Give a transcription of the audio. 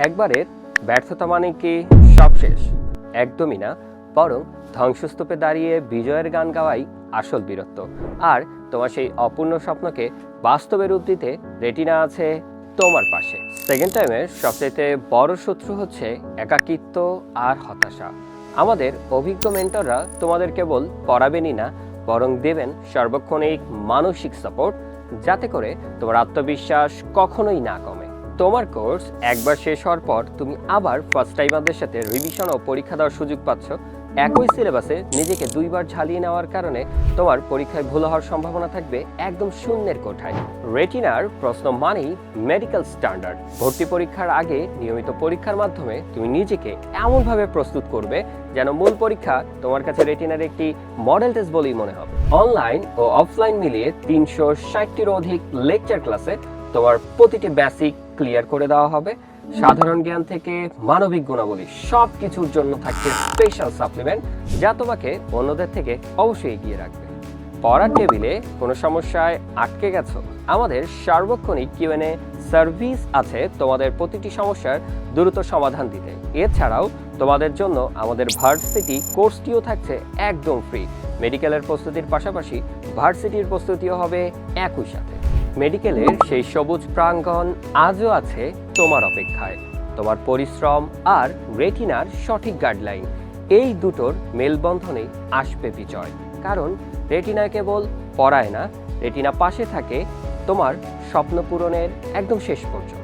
একবারের ব্যর্থতা মানে কি সব শেষ? একদমই না, বরং ধ্বংসস্তূপে দাঁড়িয়ে বিজয়ের গান গাওয়াই আসল বীরত্ব। আর তোমার সেই অপূর্ণ স্বপ্নকে বাস্তবে রূপ দিতে রেটিনা আছে তোমার পাশে। সেকেন্ড টাইমের সবচেয়ে বড় শত্রু হচ্ছে একাকিত্ব আর হতাশা। আমাদের অভিজ্ঞ মেন্টররা তোমাদের কেবল পড়াবেনই না, বরং দেবেন সার্বক্ষণিক মানসিক সাপোর্ট, যাতে করে তোমার আত্মবিশ্বাস কখনোই না কমে। তোমার কোর্স একবার শেষ হওয়ার পর তুমি আবার ফার্স্ট টাইমারদের সাথে রিভিশন ও পরীক্ষা দেওয়ার সুযোগ পাচ্ছ। একই সিলেবাসে নিজেকে দুইবার ঝালিয়ে নেওয়ার কারণে তোমার পরীক্ষায় ভুল হওয়ার সম্ভাবনা থাকবে একদম শূন্যের কোঠায়। রেটিনার প্রশ্ন মানেই মেডিকেল স্ট্যান্ডার্ড। ভর্তি পরীক্ষার আগে নিয়মিত পরীক্ষার মাধ্যমে তুমি নিজেকে এমনভাবে প্রস্তুত করবে যেন মূল পরীক্ষা তোমার কাছে রেটিনার একটি মডেল টেস্ট বলেই মনে হবে। অনলাইন ও অফলাইন মিলিয়ে 360টিরও অধিক লেকচার ক্লাসে তোমার প্রতিটি বেসিক ক্লিয়ার করে দেওয়া হবে। সাধারণ জ্ঞান থেকে মানবিক গুণাবলী সবকিছুর জন্য থাকছে স্পেশাল সাপ্লিমেন্ট, যা তোমাকে অন্যদের থেকে অবশ্যই এগিয়ে রাখবে। পড়ার টেবিলে কোনো সমস্যায় আটকে গেছো, আমাদের সার্বক্ষণিক কিউএনএ সার্ভিস আছে তোমাদের প্রতিটি সমস্যার দ্রুত সমাধান দিতে। এছাড়াও তোমাদের জন্য আমাদের ভার্সিটি কোর্সটিও থাকছে একদম ফ্রি। মেডিকেলের প্রস্তুতির পাশাপাশি ভার্সিটির প্রস্তুতিও হবে একই সাথে। মেডিকেলের সেই সবুজ প্রাঙ্গণ আজও আছে তোমার অপেক্ষায়। তোমার পরিশ্রম আর রেটিনার সঠিক গাইডলাইন, এই দুটোর মেলবন্ধনে আসবে বিজয়। কারণ রেটিনা কেবল পড়ায় না, রেটিনা পাশে থাকে তোমার স্বপ্ন পূরণের একদম শেষ পর্যন্ত।